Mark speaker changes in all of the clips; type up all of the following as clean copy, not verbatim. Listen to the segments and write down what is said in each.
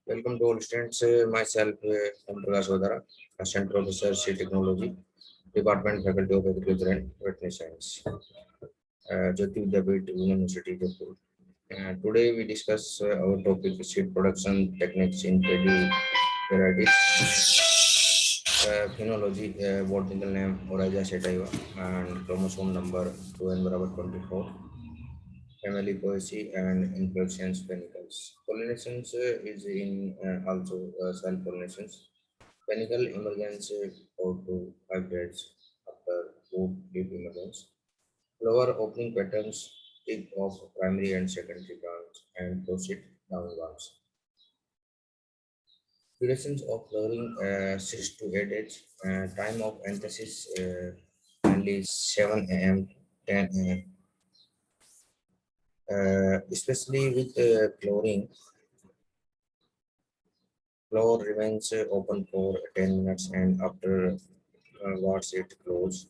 Speaker 1: Welcome to all students. Myself, I'm Prakash Godara, Assistant Professor, C Technology, Department Faculty of Agriculture and Veterinary Science, JAYOTI VIDYAPEETH, University, JAIPUR. Today we discuss our topic seed production techniques in paddy varieties, phenology, botanical name Oryza sativa, and chromosome number 2n=24. Family poesy and inflorescence panicles. Pollinations is in also self pollinations. Panicle emergence 4 to 5 days after food leaf emergence. Flower opening patterns tip of primary and secondary branch and proceed downwards. Durations of flowering 6 to 8 days. Time of anthesis only 7 a.m. 10 a.m. Especially with flowering, floor remains open for 10 minutes and afterwards it closes.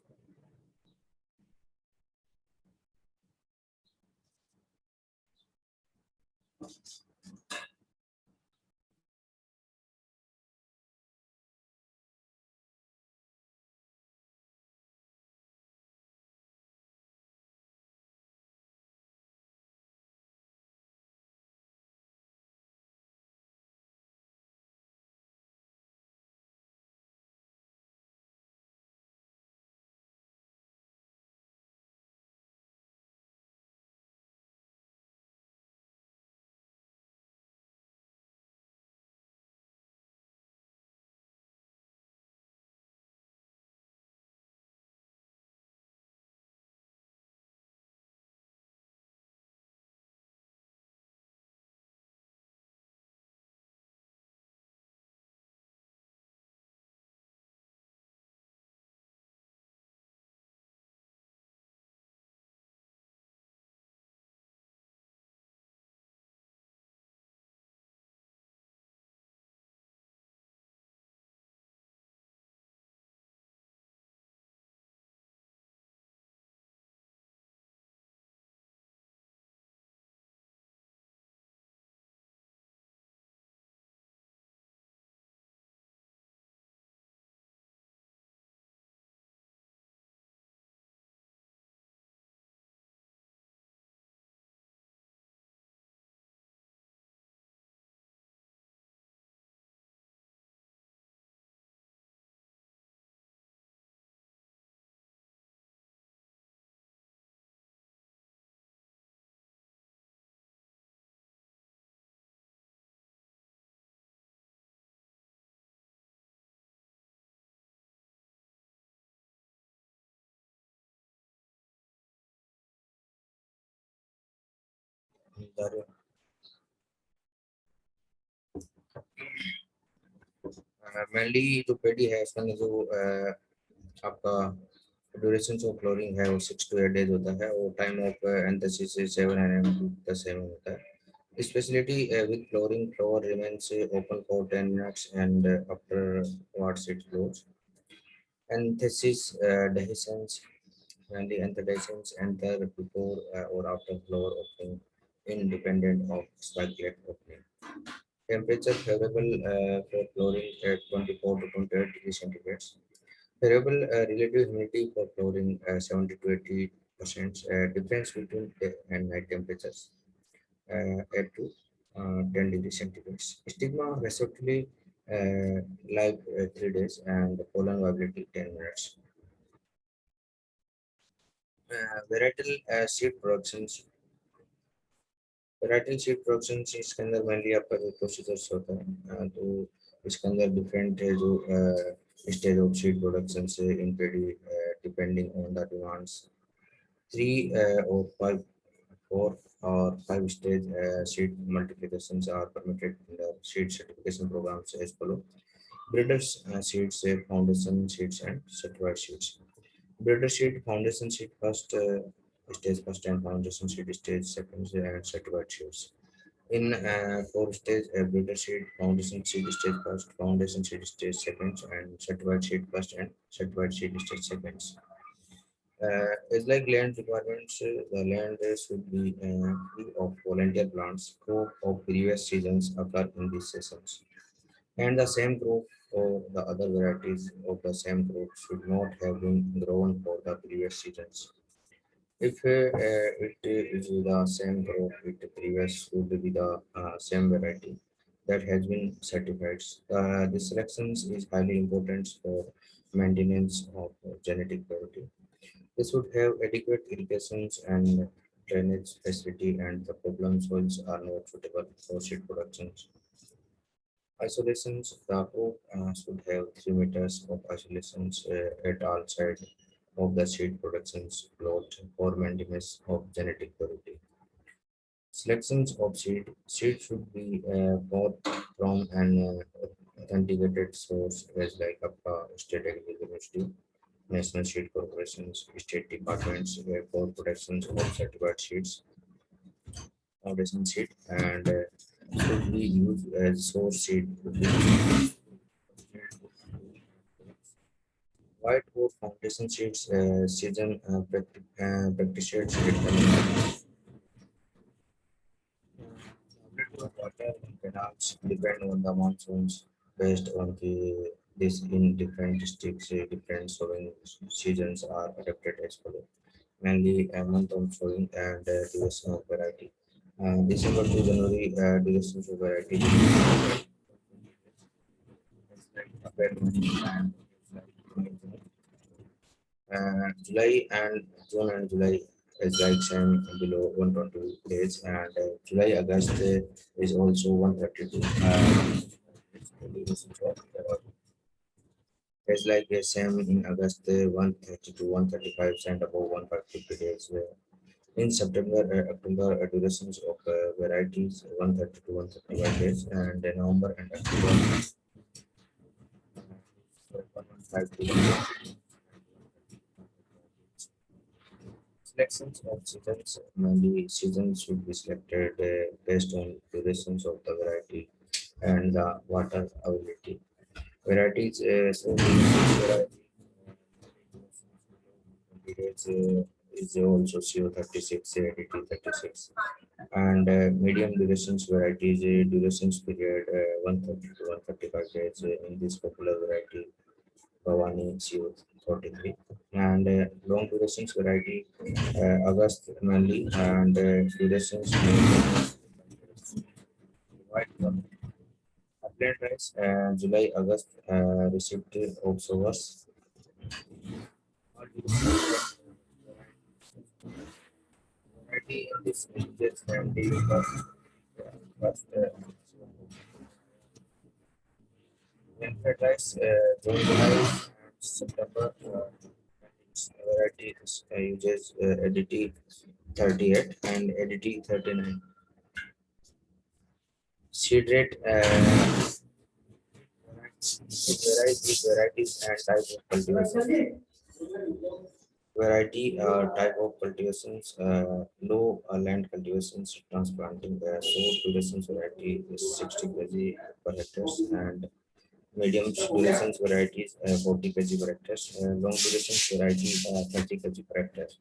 Speaker 1: Mainly जो पेडी है इसमें जो आपका duration of flooring है वो 6 to 8 days होता है और time of antithesis 7 am to 10 am होता है. Specialty with flooring, flower remains open for 10 minutes and afterwards it closes. Anthesis dehiscence when the anthedescens enter before or after flower opening independent of spikelet opening. Temperature favorable for flowering at 24 to 28 degrees centigrade. Favorable relative humidity for flowering 70 to 80%. Difference between day and night temperatures at to 10 degrees centigrade. Stigma respectively live 3 days and pollen viability 10 minutes. Varietal seed productions. Varietal seed productions इसके अंदर mainly आपका जो procedures होता है तो इसके अंदर different है जो stage of seed production से in paddy depending on the demands. 3 or 4 or 5 stage seed multiplications are permitted in the seed certification programs as follow. Breeders seeds, foundation seeds and certified seeds. Breeder seed, foundation seed first stage first and foundation seed stage second and certified seeds. In 4 stage, breeder seed, foundation seed stage first, foundation seed stage second, and certified seed first and certified seed stage seconds. It's like land requirements, the land should be free of volunteer plants. Crop of previous seasons occur in these seasons. And the same crop or the other varieties of the same crop should not have been grown for the previous seasons. If it is the same crop, it previous should be the same variety that has been certified. This selection is highly important for maintenance of genetic quality. This would have adequate irrigations and drainage facility, and the problem soils are not suitable for seed production. Isolations, the crop should have 3 meters of isolations at all sides of the seed productions plot for maintenance of genetic quality. Selections of seed should be bought from an authenticated source as like State Agriculture University, National Seed Corporations, state departments for productions of certified seeds, foundation seed, and should be used as source seed. White wood foundation seeds, season practices water in canals depend on the monsoons based on this in different districts, different sowing seasons are adapted as follows. Mainly a month of sowing and duration of variety. December to January duration of variety. April, May, and July and June and July is like same below 120 days, and July August is also 132. It's like the same in August 130 to 135 and above 150 days. In September, October durations of varieties 130 to 135 days, and November and October 115 to 120. Selections of seasons, mainly seasons should be selected based on durations of the variety and the water availability. Varieties, so variety is also CO36, DT36, and medium durations varieties, durations period 130 to 135 days in this popular variety, Bhavani CO43, and long durations variety, August mainly, and durations white one. Upland rice, July, August, received observers. Variety in this ranges family first Winter rice, June, July, and September. Variety uses ADT 38 and ADT 39. Seed rate varieties and type of cultivation. Variety type of cultivations, low land cultivations, transplanting the short durations variety is 60 kg per hectare, and medium durations varieties 40 kg per hectare, long durations variety 30 kg per hectare.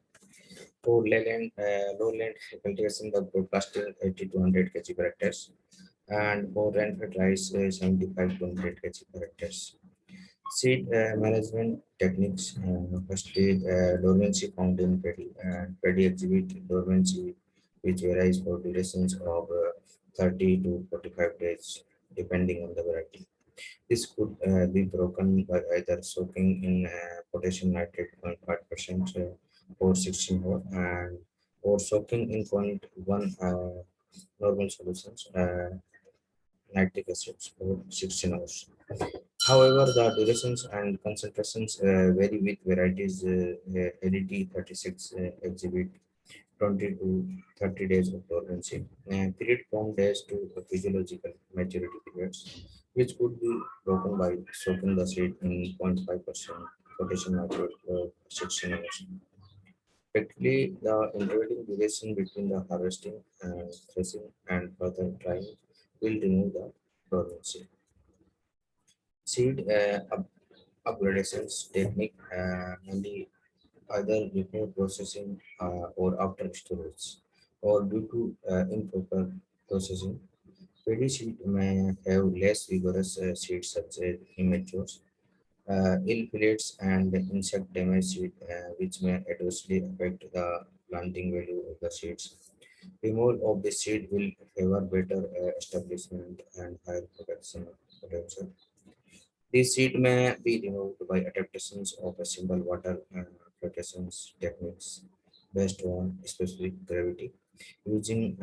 Speaker 1: For lowland cultivation, the broadcasting 80 to 100 kg per hectare, and for rainfed rice 75 to 100 kg per hectare. Seed management techniques. Firstly, dormancy found in paddy. Paddy exhibit dormancy, which varies for durations of 30 to 45 days, depending on the variety. This could be broken by either soaking in potassium nitrate 0.5% or 16 more, and or soaking in 0.1 normal solutions, nitric acid for 16 hours. However, the durations and concentrations vary with varieties. LET 36 exhibit 20 to 30 days of dormancy, period from days to physiological maturity periods, which could be broken by soaking the seed in 0.5% potassium nitrate for 16 hours. Practically, the intervening duration between the harvesting and threshing and further drying will remove the dormancy. Seed upgradations technique, mainly either before processing or after storage, or due to improper processing. Paddy seed may have less vigorous seeds such as immature, ill fillets, and insect damage seed, which may adversely affect the planting value of the seeds. Removal of the seed will favor better establishment and higher production potential. The seed may be removed by adaptations of a simple water filtration techniques based on specific gravity, using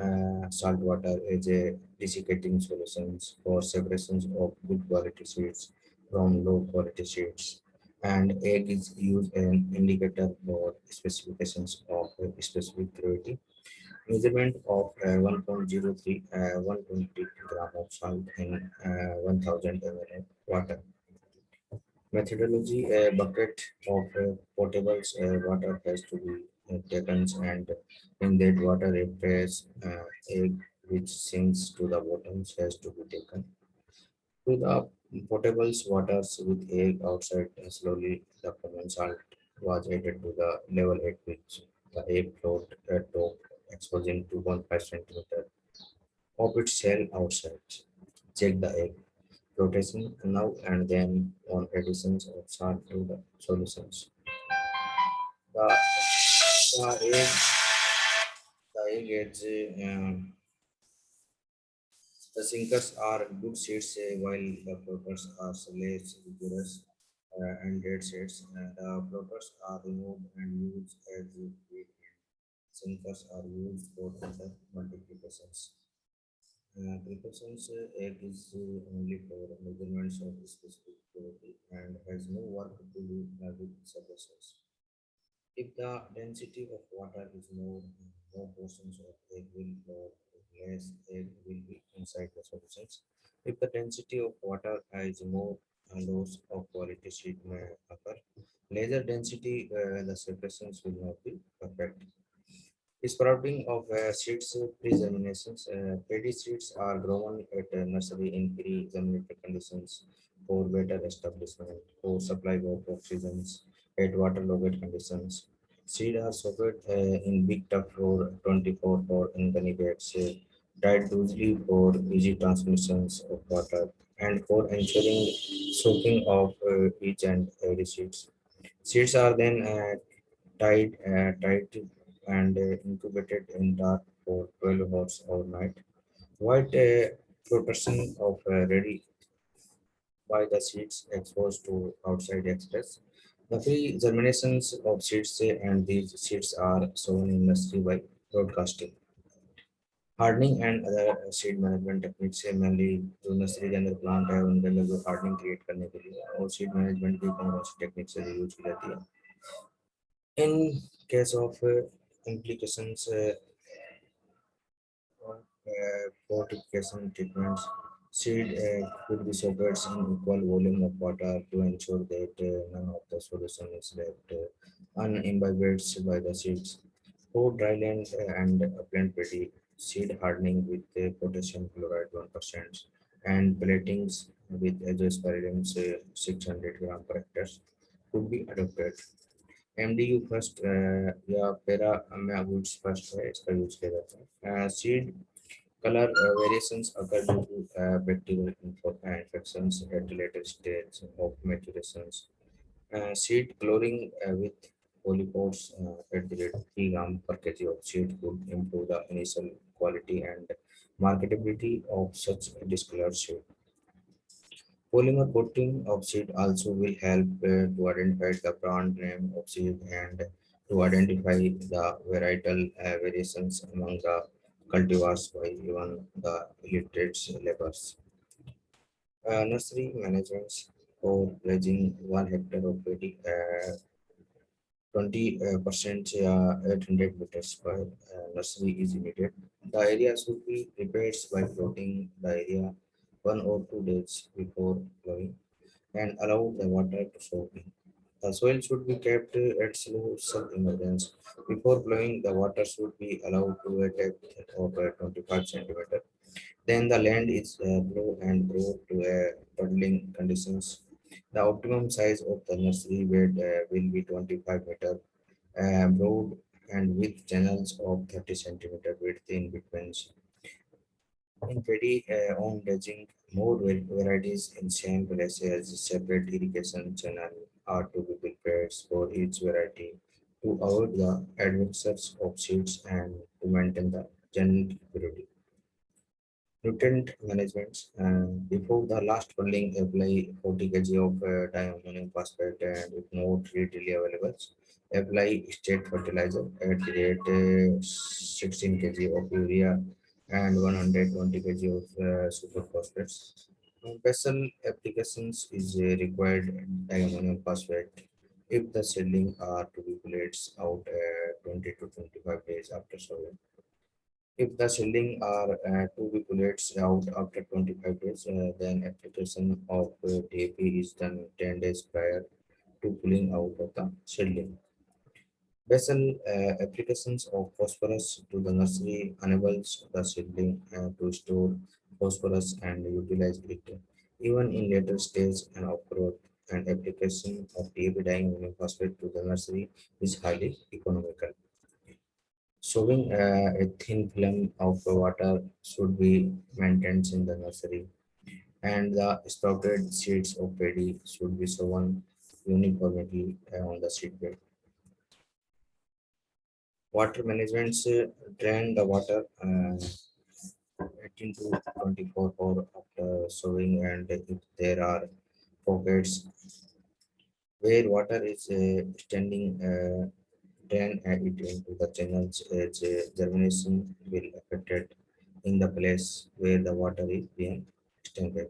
Speaker 1: salt water as a desiccating solutions for separations of good quality seeds from low quality seeds. And egg is used an indicator for specifications of a specific gravity. Measurement of 1.03 120 gram of salt in 1000 ml of water. Methodology: a bucket of potable water has to be taken, and in that water a fresh egg which sinks to the bottom has to be taken. To the potable waters with egg outside, slowly the common salt was added to the level at which the egg float at top, exposing 2.5 centimeter of its shell outside. Check the egg rotation now and then on additions of salt to the solutions. The, the egg gets the sinkers are good seeds while the floaters are less vigorous and dead seeds. The floaters are removed and used as feed. Sinkers are used for other multiplications. Precautions egg is only for measurements of specific purity and has no work to do with surfaces. If the density of water is more portions of egg will flow, less egg will be inside the solutions. If the density of water is more, loss of quality sheet may occur. Lesser density, the separations will not be perfect. Sprouting of seeds pre-germinations. Paddy seeds are grown at a nursery in pre-germinated conditions for better establishment, for supply of oxygen at waterlogged conditions. Seed are soaked in big tub for 24 or in gunny bags, tied loosely for easy transmissions of water and for ensuring soaking of each and every seeds. Seeds are then tied and incubated in dark for 12 hours overnight. White protection of ready by the seeds exposed to outside express. The free germinations of seeds and these seeds are sown in nursery by broadcasting. Hardening and other seed management techniques से mainly जो nursery के अंदर plant है उनके अंदर जो hardening create करने के लिए और सीड मैनेजमेंट की कौन कौन सी टेक्निक से यूज की जाती है in case of implications fortification treatments, seed could be soaked in equal volume of water to ensure that none of the solution is left unimbibed by the seeds. For dryland and upland paddy, seed hardening with potassium chloride 1% and platings with azospirillum 600 gram per hectare could be adopted. MDU first या para में woods first है इसका use किया जाता है seed colour variations occur due to bacterial infections at later stage of maturations. Seed coloring with polypods at the rate 3 gram per kg of seed could improve the initial quality and marketability of such discolored seed. Polymer coating of seed also will help to identify the brand name of seed and to identify the varietal variations among the cultivars by even the illiterate labors. Nursery management for pledging 1 hectare of paddy 20% 800 meters per nursery is needed. The area should be prepared by floating the area 1 or 2 days before plowing and allow the water to soak in. The soil should be kept at slow submergence. Before blowing, the water should be allowed to a depth of 25 centimeter. Then the land is blow and grow to a puddling conditions. The optimum size of the nursery bed will be 25 meter. broad and with channels of 30 centimeter width in between. In Paddy, on dredging, more varieties in same place as separate irrigation channel are to be prepared for each variety to avoid the adventures of seeds and to maintain the genetic purity. Nutrient management. Before the last funding, apply 40 kg of diammonium phosphate and if not readily available, apply state fertilizer at the rate 16 kg of urea and 120 kg of super phosphates. Vessel applications is required diammonium phosphate if the seedling are to be placed out 20 to 25 days after sowing. If the seedling are to be pulled out after 25 days, then application of DAP is done 10 days prior to pulling out of the seedling. Basal applications of phosphorus to the nursery enables the seedling to store phosphorus and utilize it even in later stage and of growth. And application of DAP diammonium phosphate to the nursery is highly economical. Sowing a thin film of water should be maintained in the nursery, and the sprouted seeds of paddy should be sown uniformly on the seedbed. Water management drain the water 18 to 24 hours after sowing, and if there are pockets where water is standing, drain it into the channels as germination will affected in the place where the water is being extended.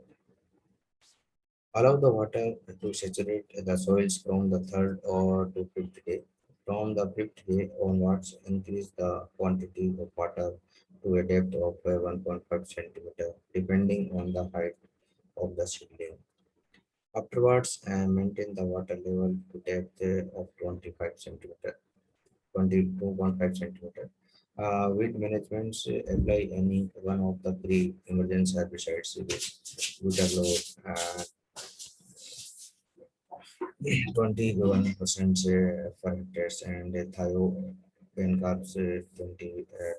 Speaker 1: Allow the water to saturate the soils from the third or to fifth day. From the fifth day onwards, increase the quantity of water to a depth of 1.5 centimeter, depending on the height of the seedling. Afterwards, maintain the water level to depth of 25 centimeter. 22.5 centimeter. Weed management apply any one of the three emergency herbicides with a 21% per hectares and thio carbs 2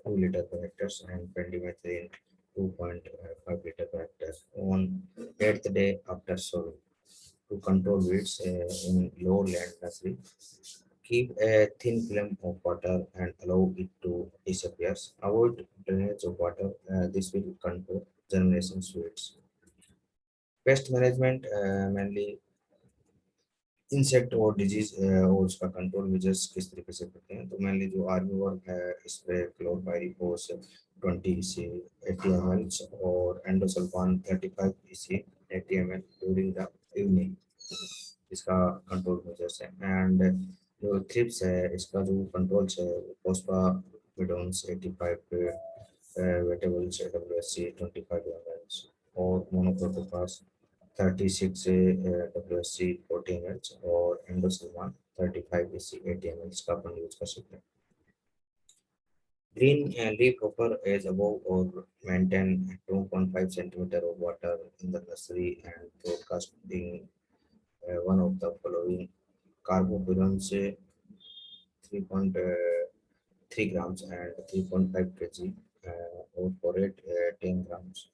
Speaker 1: liter per hectares and pendimethalin 2.5 liter per hectare on 8th day after sowing to control weeds in low land nursery. Keep a thin film of water and allow it to disappear. Avoid drainage of water. This will control germination weeds. Pest management mainly insect और disease और उसका control measures किस तरीके से करते हैं तो मैंने जो आर्मी वर्क है इस पे क्लोरपाइरिफोस 20 EC 80 ml और endosulfan 35 EC 80 ml during the evening इसका कंट्रोल मेजर्स है एंड जो थ्रिप्स है इसका जो कंट्रोल है फोस्फामिडोन्स 85 वेटेबल्स WSC 25 ml और मोनोक्रोटोफास 36 WSC 40 ml और एंडोसल्फान 35 EC 80 ml का अपन यूज कर सकते हैं. Green leaf hopper is above or maintain 2.5 centimeter of water in the nursery and broadcasting one of the following carbohydrates 3.3 grams and 3.5 kg or borate 10 grams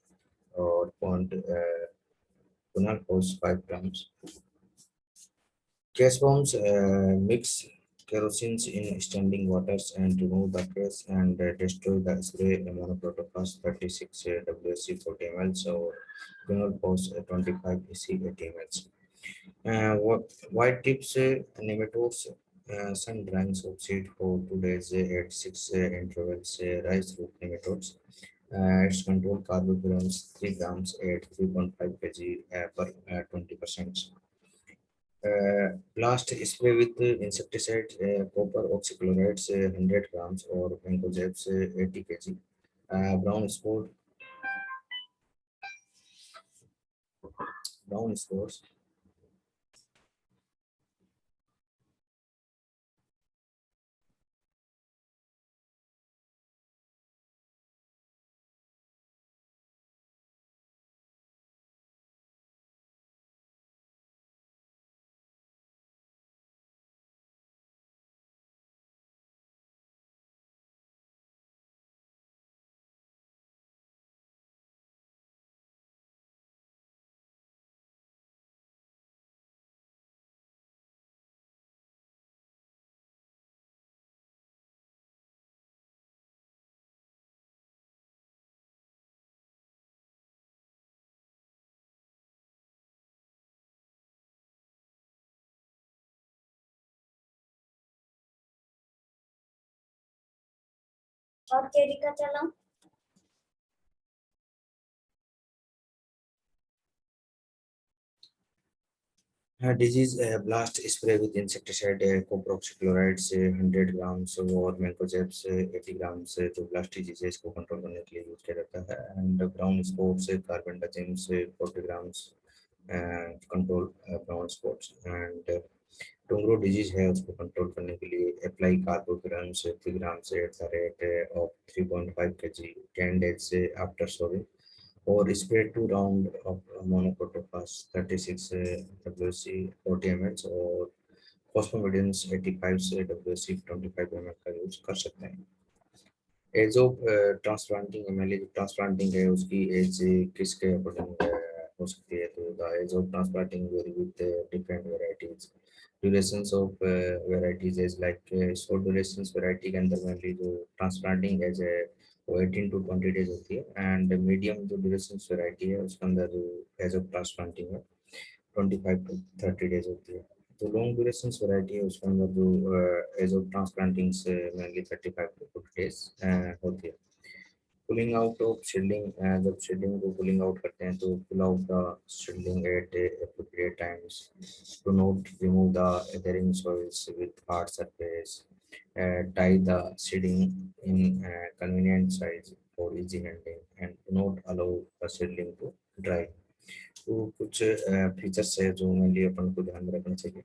Speaker 1: or point quinal pose 5 grams. Gas bombs mix kerosene in standing waters and remove the gas and destroy the spray monoprotophos 36 WSC 40 ml or quinal pose 25 EC 80 ml. White tips nematodes sun drying seed for 2 days at 6 intervals rice root nematodes. Its control carbohydrates 3 grams at 3.5 kg per 20%. Blast spray with insecticide copper oxychloride 100 grams or Bencojeps 80 kg. Brown spores
Speaker 2: और cherry का चलाऊं?
Speaker 1: Disease blast spray with insecticide coproxychloride से 100 grams और mancozeb से 80 grams से जो blast diseases को control करने के लिए यूज किया जाता है एंड ब्राउन स्पॉट से कार्बेंडाजिम से 40 grams control brown spots and tungro disease है उसको कंट्रोल करने के लिए अप्लाई कार्बोग्राम से 50 ग्राम से eight the rate of 3.5 kg 10 days से after sowing or spray 2 round of monoprotophos 36 WC 40 ml और फॉस्फोमिडियंस 85 से WC 25 ml का यूज कर सकते हैं। Age of transplanting MLA transplanting है उसकी एज किसके अकॉर्डिंग हो सकती है तो the age of transplanting vary with different varieties durations of varieties is like short durations variety के अंदर मेनली जो ट्रांसप्लांटिंग एज है वो 18 to 20 डेज होती है एंड मीडियम जो ड्यूरेशंस वैरायटी है उसके अंदर जो एज ऑफ ट्रांसप्लांटिंग है 25 to 30 डेज होती है। तो लॉन्ग ड्यूरेशन वैरायटी है उसके अंदर जो एज ऑफ ट्रांसप्लांटिंग से मेनली 35 to 40 डेज होती है। पुलिंग आउट ऑफ शील्डिंग जब शील्डिंग को पुलिंग आउट करते हैं तो pull out the seedling at appropriate times to not remove the adhering soils with hard surface tie the seedling in convenient size for easy handling and do not allow the seedling to dry। तो कुछ features है जो mainly अपन को ध्यान में रखना चाहिए।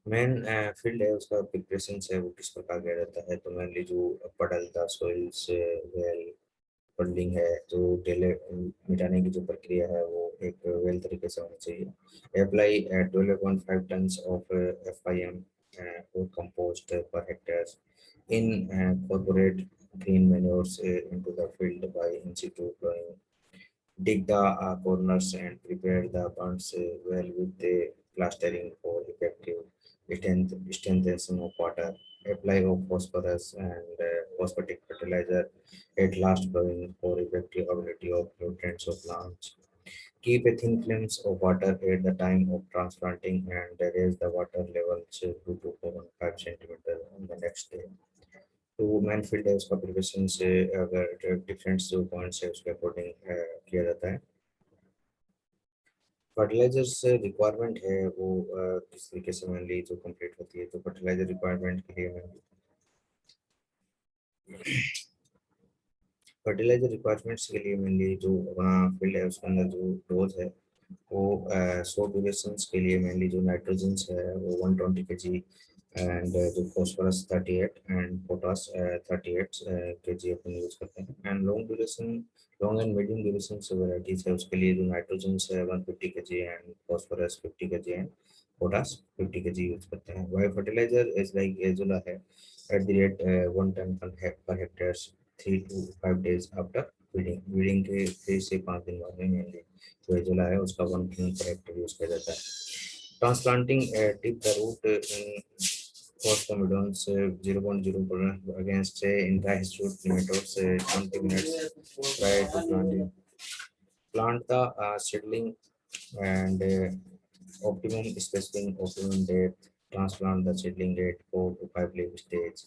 Speaker 1: Main field है उसका प्रिपरेशन है वो किस प्रकार किया जाता है तो मेनली जो पडलता सॉइल्स वेल फंडिंग है जो डेले मिटाने की जो प्रक्रिया है वो एक वेल तरीके से होनी चाहिए। अप्लाई 12.5 टन्स ऑफ FIM और compost per hectare incorporate green manures into the field by in situ planting dig the corners and prepare the bunds well with the plastering for effective extension of water. Apply of phosphorus and phosphatic fertilizer at last flowing for effective ability of nutrients of plants. Keep a thin films of water at the time of transplanting and raise the water level to 2.5 centimeter on the next day। तो man field है उसका preparation से अगर different जो points है उसके according किया जाता है। फर्टिलाइजर से रिक्वायरमेंट है वो किस तरीके से मेनली जो कंप्लीट होती है तो फर्टिलाइजर रिक्वायरमेंट के लिए फर्टिलाइजर रिक्वायरमेंट्स के लिए मेनली जो अपना फील्ड है उसके अंदर जो डोज है वो 100 ड्यूरेशन के लिए मेनली जो नाइट्रोजन है वो 120 kg एंड जो फॉस्फोरस 38 एंड पोटास 38 kg अपन यूज करते हैं and long and medium duration से वेराइटीज है उसके लिए जो नाइट्रोजन है 150 kg and phosphorus 50 kg and potash 50 kg use करते हैं। Why fertiliser is like azolla है at the rate 1 ton per hectare 3 to 5 days after breeding breeding के 3 से 5 दिन बाद में मेनली जो एजोला है उसका 1 टन पर हेक्टेयर यूज किया जाता है। Transplanting dip the root in phosphomidons 0.0 against in dry shoot nematodes 20 minutes prior to planting। Plant the seedling and optimum spacing, optimum depth, transplant the seedling at 4 to 5 leaf stage।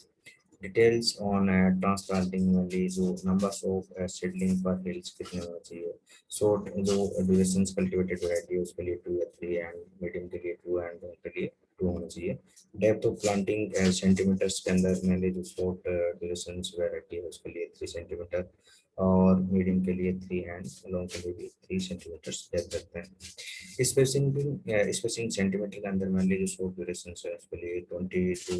Speaker 1: Details on transplanting वाली जो numbers of seedling पर hills कितने होना चाहिए। Short जो duration cultivated variety है उसके लिए 2 या 3 एंड मीडियम के लिए 2 एंड लॉन्ग के लिए 2 होना चाहिए। डेप्थ ऑफ प्लांटिंग सेंटीमीटर्स के अंदर मेनली जो शॉर्ट ड्यूरेशन वैरायटी है उसके लिए 3 सेंटीमीटर और मीडियम के लिए 3 एंड लॉन्ग के लिए भी 3 सेंटीमीटर डेप्थ रखते हैं। स्पेसिंग सेंटीमीटर के अंदर मान लीजिए शॉर्ट ड्यूरेशन है उसके लिए 20 to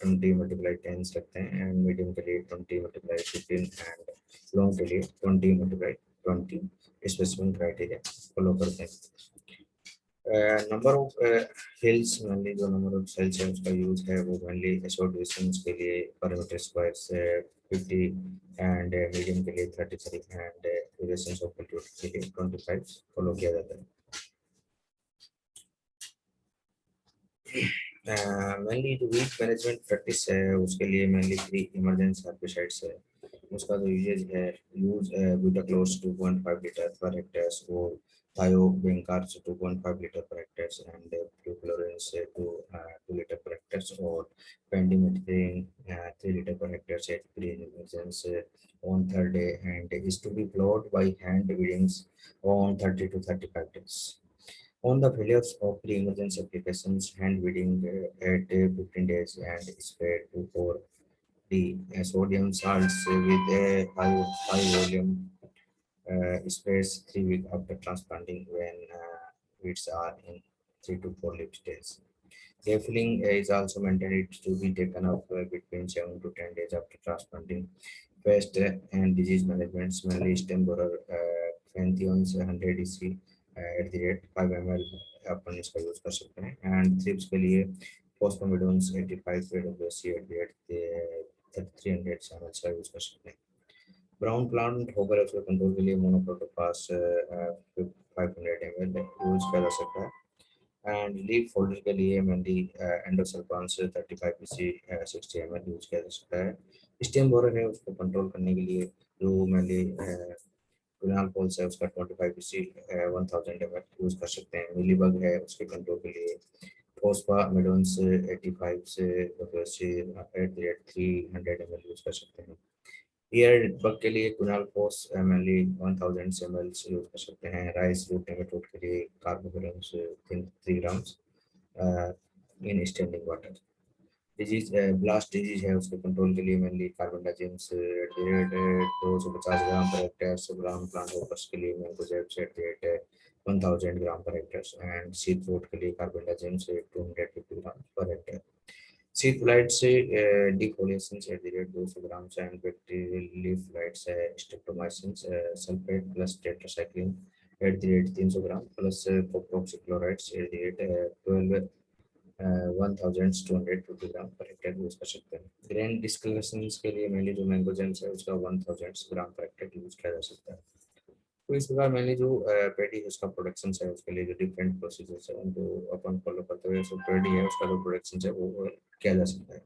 Speaker 1: 20 मल्टीप्लाई 10 रखते हैं एंड मीडियम के लिए 20 मल्टीप्लाई 15 एंड लॉन्ग के लिए 20 मल्टीप्लाई 20 स्पेसिफिक क्राइटेरिया फॉलो करते हैं। नंबर ऑफ हिल्स मेनली जो नंबर ऑफ सेल्स है उसका यूज है वो मेनली शॉर्ट ड्यूरेशन के लिए पर मीटर स्क्वायर से 50 एंड मीडियम के लिए 33 एंड ड्यूरेशन ऑफ कल्टीवेटर के लिए 25 फॉलो किया जाता है। मेनली जो वीक मैनेजमेंट प्रैक्टिस है उसके लिए मेनली 3 इमरजेंसी हेर्बिसाइड्स है उसका जो यूजेज है, यूज ब्यूटाक्लोस 2.5 लीटर पर हेक्टेयर और थायोबेंकार्स 2.5 litre per hectare and fluclorin's 2 liter per hectare और pendimethalin 3 liter per hectare at pre-emergence on third day and is to be plowed by hand weedings on 30 to 35 days. On the failures of pre-emergence applications, hand weeding at 15 days and spread to for the sodium salts with a high volume space 3 weeks after transplanting when weeds are in 3 to 4 leaf stage. Leafling is also maintained to be taken up between 7 to 10 days after transplanting. Pest and disease management, mainly stem borer, Pantheons 100 EC at the rate 5 ml अपन इसका use कर सकते हैं and thrips के लिए फोस्फोमिडोन्स 85 PWC at the rate 300 ml का use कर सकते हैं. ब्राउन प्लांट होकर उसको कंट्रोल के लिए मोनोक्रोटोफास 500 ml यूज किया जा सकता है एंड लीफ फोल्डर के लिए मेनली एंडोसल्फान से 35 पीसी 60 ml यूज किया जा सकता है. स्टेम बोरर है उसको कंट्रोल करने के लिए जो मेनली फिलहाल पोल्स है उसका 25 पीसी 1000 ml यूज कर सकते हैं. मिलीबग है उसके कंट्रोल के लिए फोस्फामिडोन्स 85 से 300 ml यूज कर सकते हैं. ईयर बग के लिए कुनाल फोस एमएलई 1000 ml यूज कर सकते हैं. राइस रूट नेमेटोड के लिए कार्बोफिरम्स 3 ग्राम्स इन standing water. Disease blast disease है उसके कंट्रोल के लिए मेनली कार्बेंडाजिम्स 250 ग्राम per hectare. 100 gram plant workers के लिए mancozeb 1000 gram per hectare and seed fruit के लिए कार्बेंडाजिम्स 250 ग्राम पर हेक्टेयर. Seed flights से defoliation at the rate 200 ग्राम से and bacterial leaf flights streptomycin sulfate plus tetracycline at the rate 300 gram plus coproxychlorides at the rate 1250 gram per hectare use कर सकते हैं. Grain discolouration के लिए mainly जो मैंगोजेम्स है उसका 1000 ग्राम पर हेक्टेयर यूज किया जा सकता है. तो इस प्रकार मैंने जो पैडी है उसका प्रोडक्शन है उसके लिए जो डिफरेंट प्रोसीजर्स है उनको अपन फॉलो करते हुए जो पैडी है उसका जो प्रोडक्शन है वो किया जा सकता है.